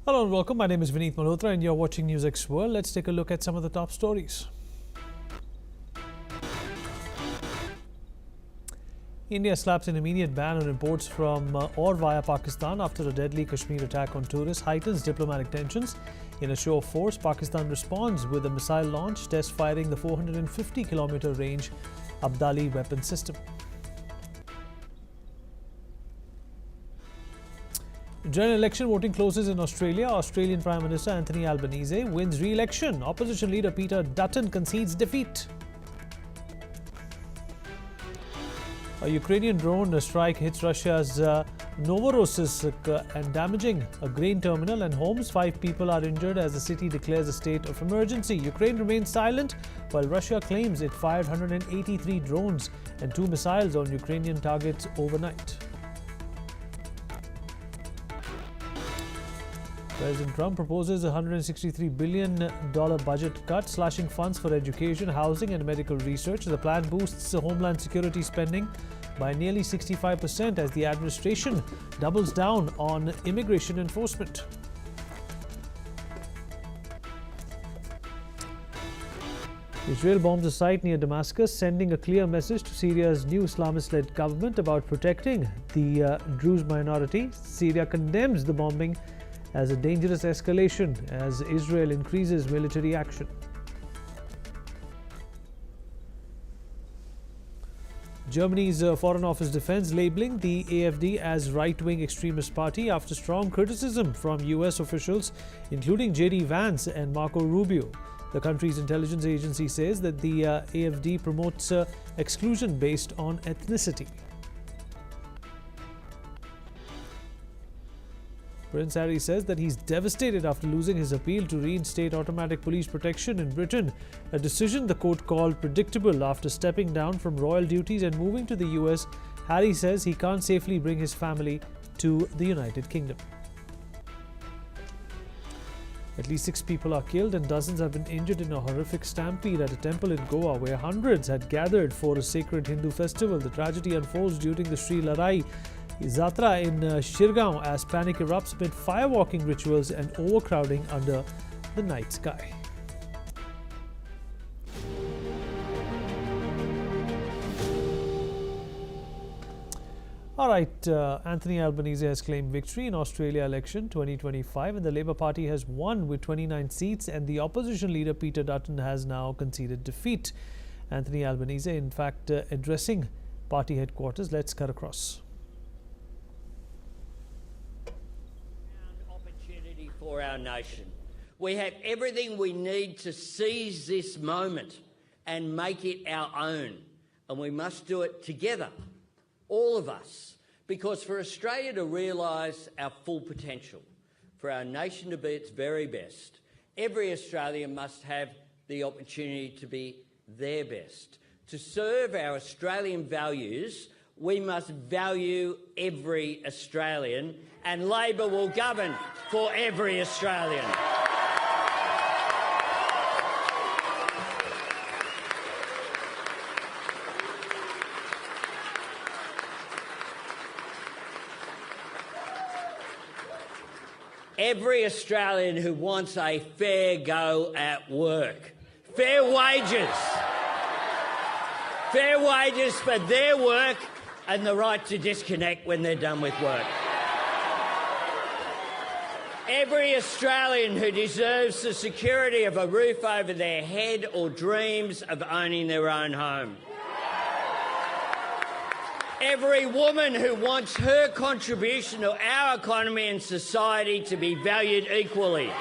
Hello and welcome. My name is Vineet Malhotra and you're watching NewsX World. Let's take a look at some of the top stories. India slaps an immediate ban on imports from or via Pakistan after a deadly Kashmir attack on tourists heightens diplomatic tensions. In a show of force, Pakistan responds with a missile launch, test firing the 450-kilometer range Abdali weapon system. General election voting closes in Australia. Australian Prime Minister Anthony Albanese wins re-election. Opposition leader Peter Dutton concedes defeat. A Ukrainian drone strike hits Russia's Novorossiysk and damaging a grain terminal and homes. 5 people are injured as the city declares a state of emergency. Ukraine remains silent while Russia claims it fired 183 drones and 2 missiles on Ukrainian targets overnight. President Trump proposes a $163 billion budget cut, slashing funds for education, housing and medical research. The plan boosts Homeland Security spending by nearly 65% as the administration doubles down on immigration enforcement. Israel bombs a site near Damascus, sending a clear message to Syria's new Islamist-led government about protecting the Druze minority. Syria condemns the bombing as a dangerous escalation as Israel increases military action. Germany's Foreign Office defends labeling the AfD as right-wing extremist party after strong criticism from US officials, including J.D. Vance and Marco Rubio. The country's intelligence agency says that the AfD promotes exclusion based on ethnicity. Prince Harry says that he's devastated after losing his appeal to reinstate automatic police protection in Britain, a decision the court called predictable after stepping down from royal duties and moving to the US. Harry says he can't safely bring his family to the United Kingdom. At least 6 people are killed and dozens have been injured in a horrific stampede at a temple in Goa where hundreds had gathered for a sacred Hindu festival. The tragedy unfolds during the Sri Larai Zatra in Shirgaon as panic erupts amid firewalking rituals and overcrowding under the night sky. All right, Anthony Albanese has claimed victory in Australia election 2025 and the Labour Party has won with 29 seats and the opposition leader Peter Dutton has now conceded defeat. Anthony Albanese, in fact, addressing party headquarters. Let's cut across. Opportunity for our nation. We have everything we need to seize this moment and make it our own. And we must do it together, all of us, because for Australia to realise our full potential, for our nation to be its very best, every Australian must have the opportunity to be their best. To serve our Australian values, we must value every Australian, and Labor will govern for every Australian. Every Australian who wants a fair go at work, fair wages for their work and the right to disconnect when they're done with work. Every Australian who deserves the security of a roof over their head or dreams of owning their own home. Every woman who wants her contribution to our economy and society to be valued equally.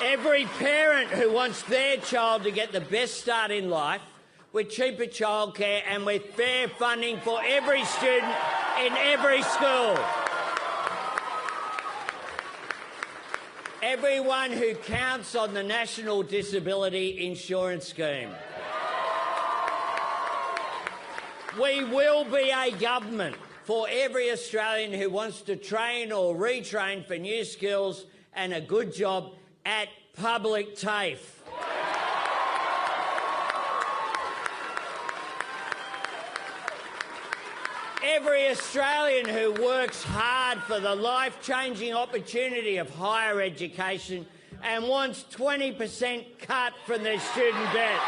Every parent who wants their child to get the best start in life with cheaper childcare and with fair funding for every student in every school. Everyone who counts on the National Disability Insurance Scheme. We will be a government for every Australian who wants to train or retrain for new skills and a good job at public TAFE. every Australian who works hard for the life-changing opportunity of higher education and wants 20% cut from their student debt.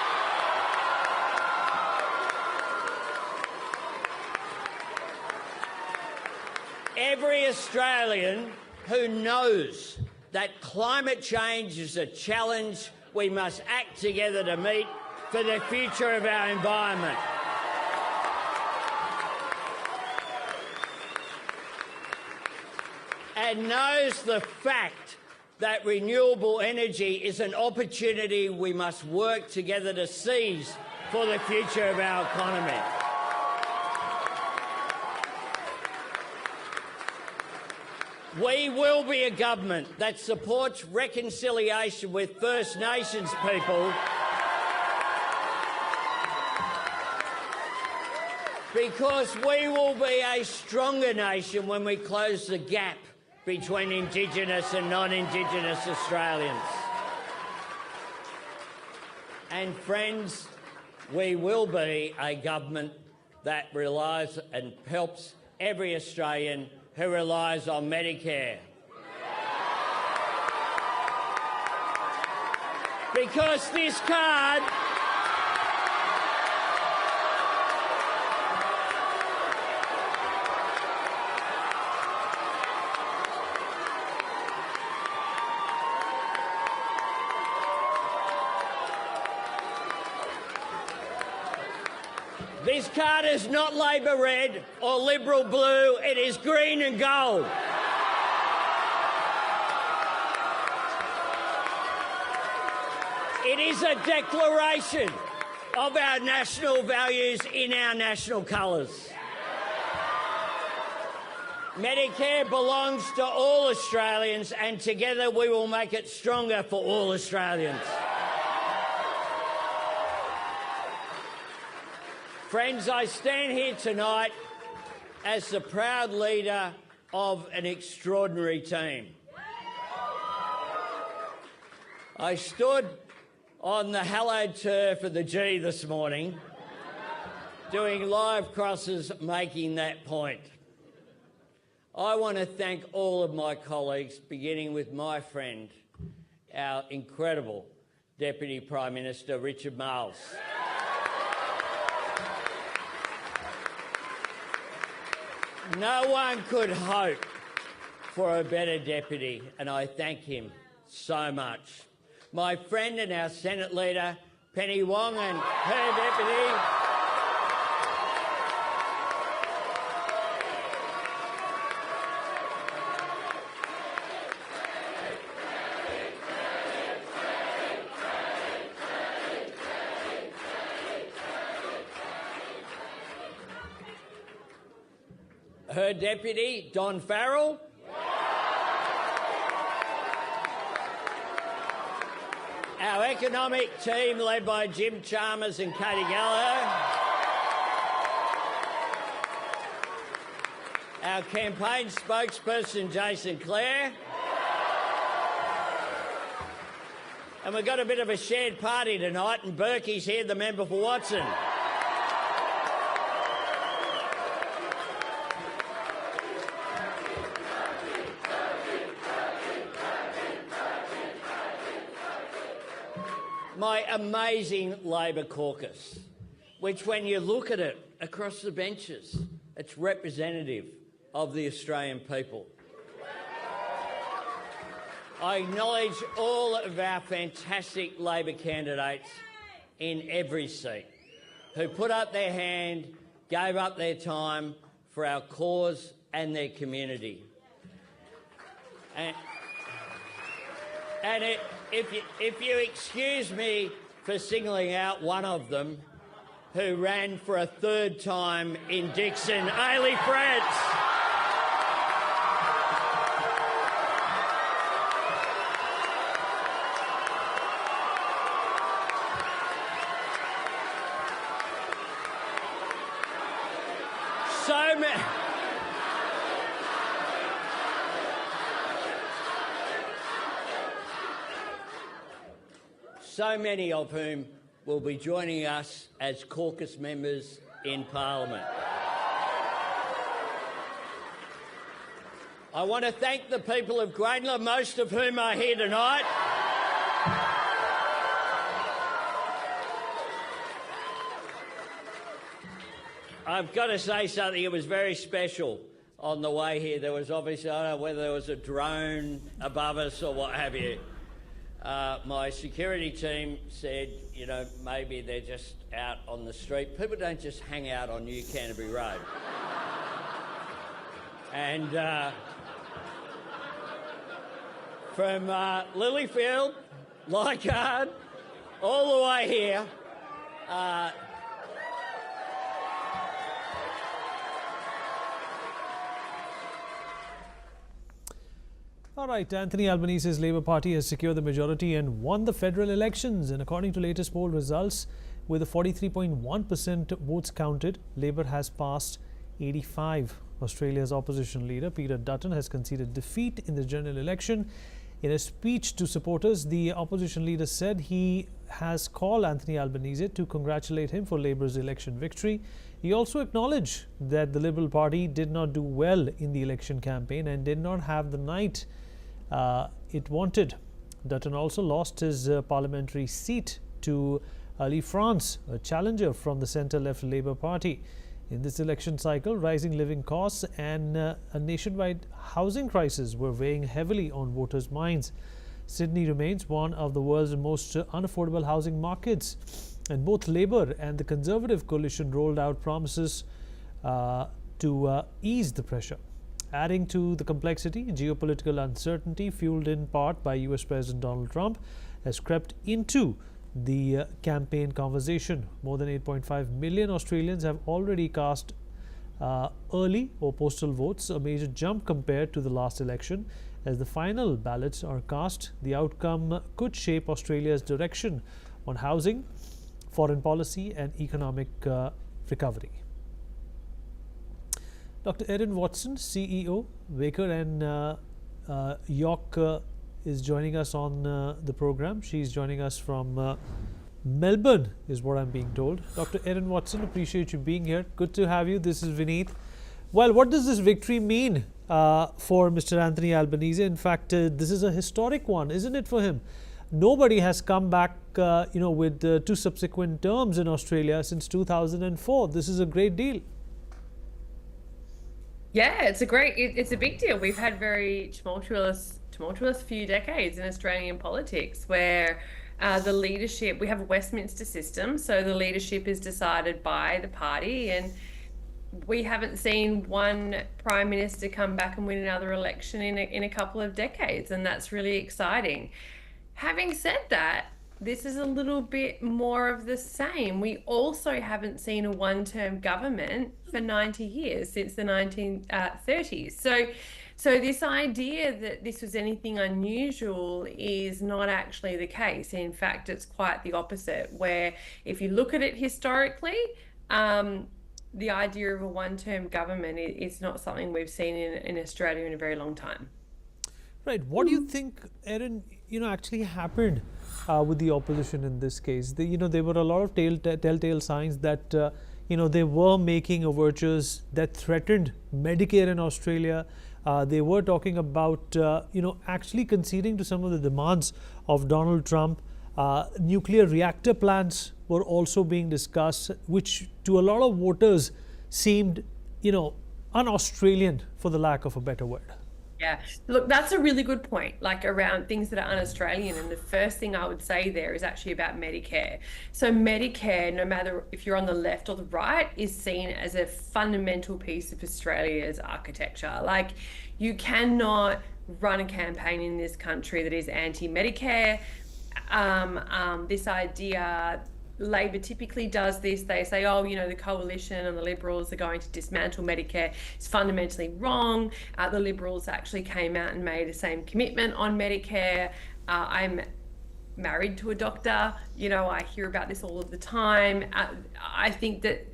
Every Australian who knows that climate change is a challenge we must act together to meet for the future of our environment. And knows the fact that renewable energy is an opportunity we must work together to seize for the future of our economy. We will be a government that supports reconciliation with First Nations people because we will be a stronger nation when we close the gap between Indigenous and non-Indigenous Australians. And friends, we will be a government that relies and helps every Australian who relies on Medicare. Because this card This card is not Labor red or Liberal blue, it is green and gold. It is a declaration of our national values in our national colours. Medicare belongs to all Australians, and together we will make it stronger for all Australians. Friends, I stand here tonight as the proud leader of an extraordinary team. I stood on the hallowed turf of the G this morning, doing live crosses making that point. I want to thank all of my colleagues, beginning with my friend, our incredible Deputy Prime Minister, Richard Marles. No one could hope for a better deputy, and I thank him so much. My friend and our Senate leader, Penny Wong, and her deputy, Don Farrell, our economic team led by Jim Chalmers and Katie Gallagher, our campaign spokesperson Jason Clare, and we've got a bit of a shared party tonight, and Berkey's here, the member for Watson. My amazing Labor caucus, which when you look at it across the benches, it's representative of the Australian people. I acknowledge all of our fantastic Labor candidates in every seat who put up their hand, gave up their time for our cause and their community. If you excuse me for singling out one of them who ran for a third time in Dixon, Ailey Frantz. So many of whom will be joining us as caucus members in Parliament. I want to thank the people of Grainler, most of whom are here tonight. I've got to say something. It was very special on the way here. There was obviously, I don't know whether there was a drone above us or what have you. My security team said, you know, maybe they're just out on the street. People don't just hang out on New Canterbury Road. And from Lilyfield, Leichhardt, all the way here, All right, Anthony Albanese's Labour Party has secured the majority and won the federal elections. And according to latest poll results, with the 43.1% votes counted, Labour has passed 85. Australia's opposition leader, Peter Dutton, has conceded defeat in the general election. In a speech to supporters, the opposition leader said he has called Anthony Albanese to congratulate him for Labour's election victory. He also acknowledged that the Liberal Party did not do well in the election campaign and did not have the night it wanted. Dutton also lost his parliamentary seat to Ali France, a challenger from the centre-left Labour Party. In this election cycle, rising living costs and a nationwide housing crisis were weighing heavily on voters' minds. Sydney remains one of the world's most unaffordable housing markets, and both Labour and the Conservative coalition rolled out promises to ease the pressure. Adding to the complexity, geopolitical uncertainty, fueled in part by US President Donald Trump, has crept into the campaign conversation. More than 8.5 million Australians have already cast early or postal votes, a major jump compared to the last election. As the final ballots are cast, the outcome could shape Australia's direction on housing, foreign policy and economic recovery. Dr. Erin Watson, CEO, Waker and York is joining us on the program. She's joining us from Melbourne, is what I'm being told. Dr. Erin Watson, appreciate you being here. Good to have you. This is Vineet. Well, what does this victory mean for Mr. Anthony Albanese? In fact, this is a historic one, isn't it, for him? Nobody has come back, with two subsequent terms in Australia since 2004. This is a great deal. Yeah, it's a big deal. We've had very tumultuous few decades in Australian politics where the leadership, we have a Westminster system, so the leadership is decided by the party, and we haven't seen one prime minister come back and win another election in a couple of decades, and that's really exciting. Having said that, this is a little bit more of the same. We also haven't seen a one-term government for 90 years, since the 1930s. So this idea that this was anything unusual is not actually the case. In fact, it's quite the opposite, where if you look at it historically, the idea of a one-term government is not something we've seen in Australia in a very long time. Right. What do you think, Erin, actually happened with the opposition in this case? There were a lot of telltale signs that, they were making overtures that threatened Medicare in Australia. They were talking about, actually conceding to some of the demands of Donald Trump. Nuclear reactor plants were also being discussed, which to a lot of voters seemed, un-Australian, for the lack of a better word. Yeah, look, that's a really good point, like around things that are un-Australian. And the first thing I would say there is actually about Medicare. So Medicare, no matter if you're on the left or the right, is seen as a fundamental piece of Australia's architecture. Like, you cannot run a campaign in this country that is anti-Medicare. This idea, Labor typically does this. They say, the coalition and the Liberals are going to dismantle Medicare. It's fundamentally wrong. The Liberals actually came out and made the same commitment on Medicare. I'm married to a doctor. I hear about this all of the time. I think that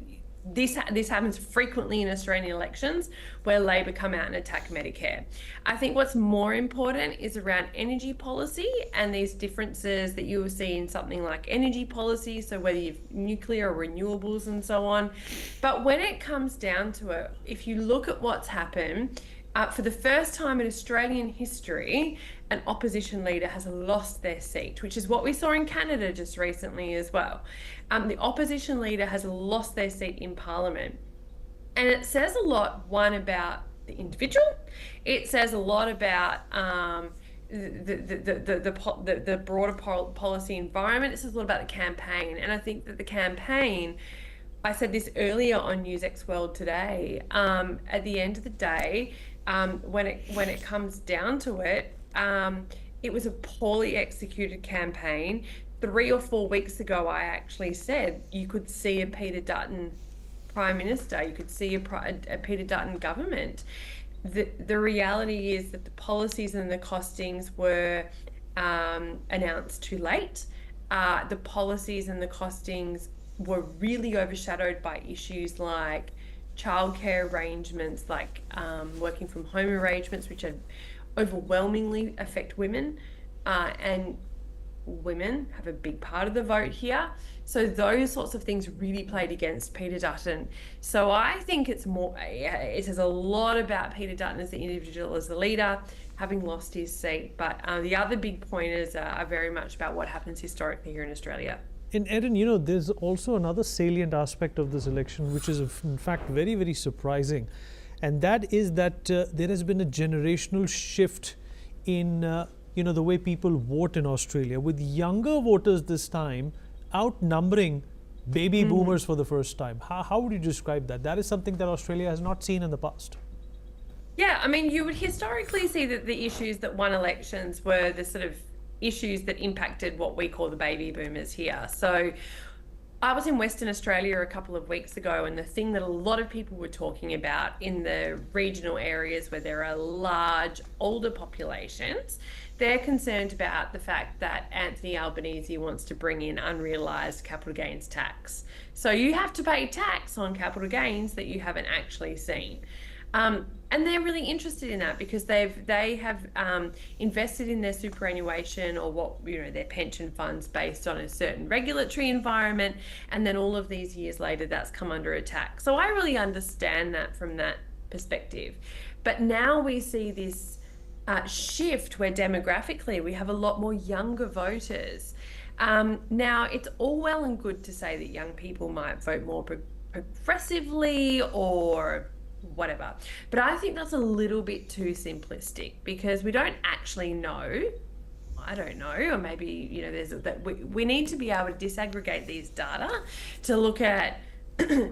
this happens frequently in Australian elections, where Labor come out and attack Medicare. I think what's more important is around energy policy and these differences that you will see in something like energy policy, so whether you've nuclear or renewables and so on. But when it comes down to it, if you look at what's happened, For the first time in Australian history, an opposition leader has lost their seat, which is what we saw in Canada just recently as well. The opposition leader has lost their seat in Parliament. And it says a lot, one, about the individual. It says a lot about the broader policy environment. It says a lot about the campaign. And I think that the campaign, I said this earlier on NewsX World today, at the end of the day, when it comes down to it, it was a poorly executed campaign. 3 or 4 weeks ago, I actually said you could see a Peter Dutton Prime Minister, you could see a Peter Dutton government. The reality is that the policies and the costings were announced too late. The policies and the costings were really overshadowed by issues like childcare arrangements, like working from home arrangements, which overwhelmingly affect women, and women have a big part of the vote here. So those sorts of things really played against Peter Dutton. So I think it's more, it says a lot about Peter Dutton as the individual, as the leader, having lost his seat. But the other big pointers are very much about what happens historically here in Australia. And Erin, there's also another salient aspect of this election, which is in fact very, very surprising. And that is that there has been a generational shift in, the way people vote in Australia, with younger voters this time outnumbering baby boomers for the first time. How would you describe that? That is something that Australia has not seen in the past. Yeah, I mean, you would historically see that the issues that won elections were the sort of issues that impacted what we call the baby boomers here. So I was in Western Australia a couple of weeks ago, and the thing that a lot of people were talking about in the regional areas where there are large older populations, they're concerned about the fact that Anthony Albanese wants to bring in unrealised capital gains tax. So you have to pay tax on capital gains that you haven't actually seen. And they're really interested in that because they have invested in their superannuation or their pension funds based on a certain regulatory environment, and then all of these years later that's come under attack. So I really understand that from that perspective. But now we see this shift where demographically we have a lot more younger voters. Now it's all well and good to say that young people might vote more progressively or whatever, but I think that's a little bit too simplistic because we don't actually know. I don't know, or maybe we need to be able to disaggregate these data to look at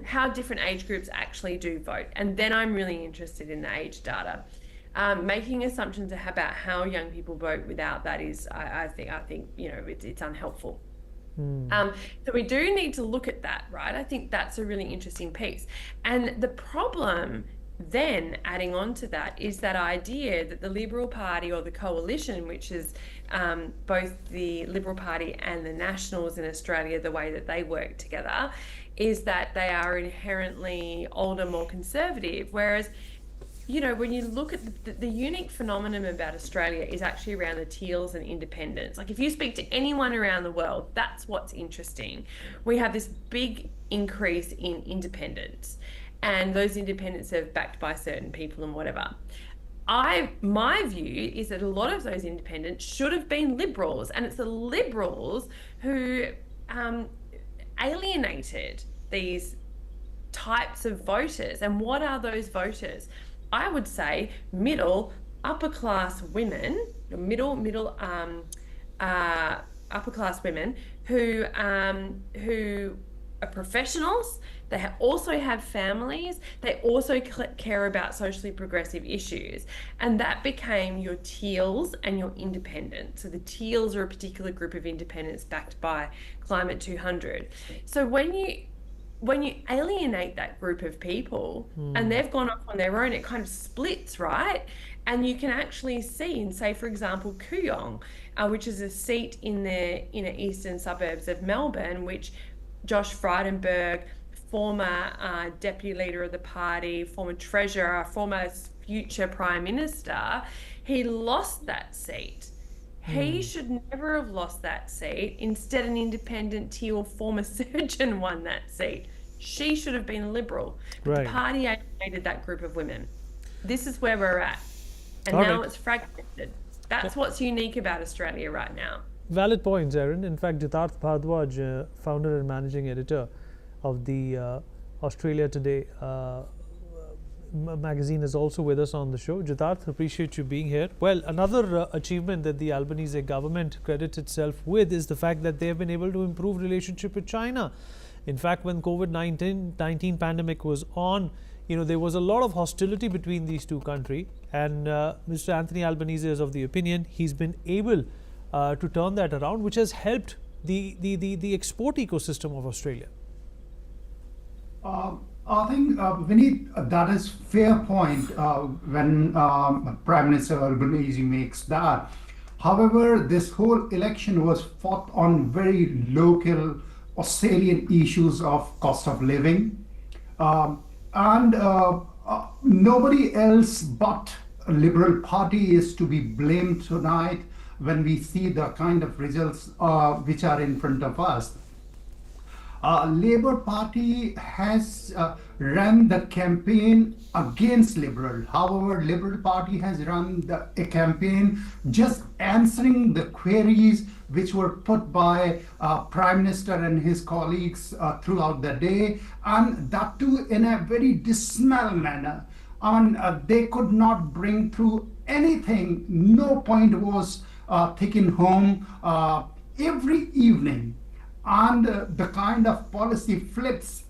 how different age groups actually do vote, and then I'm really interested in the age data. Making assumptions about how young people vote without that is, I think it's unhelpful. So we do need to look at that, right? I think that's a really interesting piece. And the problem then, adding on to that, is that idea that the Liberal Party or the coalition, which is both the Liberal Party and the Nationals in Australia, the way that they work together, is that they are inherently older, more conservative, whereas when you look at the unique phenomenon about Australia is actually around the teals and independents. Like if you speak to anyone around the world, that's what's interesting. We have this big increase in independents, and those independents are backed by certain people and whatever. My view is that a lot of those independents should have been Liberals, and it's the Liberals who alienated these types of voters. And what are those voters? I would say middle, upper class women, upper class women who are professionals. They also have families. They also care about socially progressive issues, and that became your teals and your independents. So the teals are a particular group of independents backed by Climate 200. So when you alienate that group of people and they've gone off on their own, it kind of splits, right? And you can actually see in, say, for example, Kooyong, which is a seat in the inner eastern suburbs of Melbourne, which Josh Frydenberg, former deputy leader of the party, former treasurer, former future prime minister, he lost that seat. He should never have lost that seat. Instead, an independent teal former surgeon won that seat. She should have been a Liberal. But Right. The party alienated that group of women. This is where we're at. And All now right. it's fragmented. That's what's unique about Australia right now. Valid points, Erin. In fact, Jitarth Bhardwaj, founder and managing editor of the Australia Today magazine, is also with us on the show. Jitarth, appreciate you being here. Well, another achievement that the Albanese government credits itself with is the fact that they have been able to improve relationship with China. In fact, when COVID-19 pandemic was on, there was a lot of hostility between these two countries, and Mr. Anthony Albanese is of the opinion he's been able to turn that around, which has helped the export ecosystem of Australia. I think, Vineet, that is fair point when Prime Minister Albanese makes that. However, this whole election was fought on very local Australian issues of cost of living. And nobody else but Liberal Party is to be blamed tonight when we see the kind of results which are in front of us. Labour Party has run the campaign against Liberal. However, Liberal Party has run a campaign just answering the queries which were put by Prime Minister and his colleagues throughout the day, and that too in a very dismal manner. And they could not bring through anything. No point was taken home every evening. And the kind of policy flips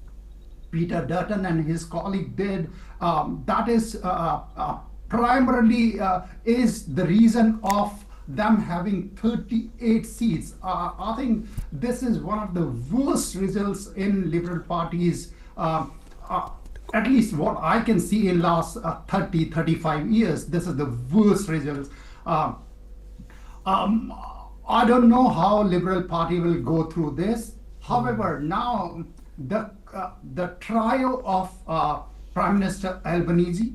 Peter Dutton and his colleague did, that is primarily is the reason of them having 38 seats. I think this is one of the worst results in Liberal Party's, at least what I can see in last 35 years. This is the worst results. I don't know how Liberal Party will go through this. However, now the trio of Prime Minister Albanese,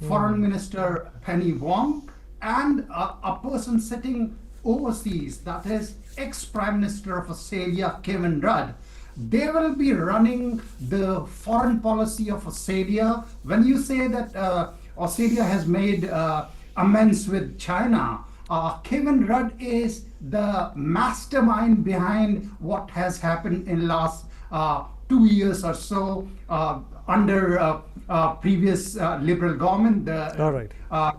Foreign Minister Penny Wong, and a person sitting overseas, that is ex-Prime Minister of Australia, Kevin Rudd, they will be running the foreign policy of Australia. When you say that Australia has made amends with China, Kevin Rudd is the mastermind behind what has happened in last 2 years or so under previous Liberal government. The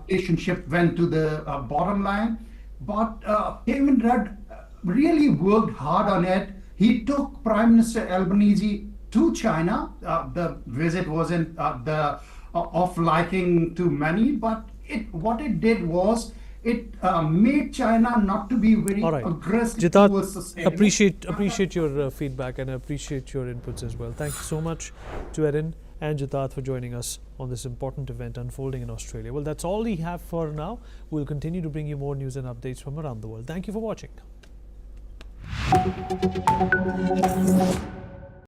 relationship went to the bottom line. But Kevin Rudd really worked hard on it. He took Prime Minister Albanese to China. The visit wasn't of liking to many, but what it did was it made China not to be very aggressive towards Jitarth, appreciate your feedback, and I appreciate your inputs as well. Thank you so much to Erin and Jitarth for joining us on this important event unfolding in Australia. Well, that's all we have for now. We'll continue to bring you more news and updates from around the world. Thank you for watching.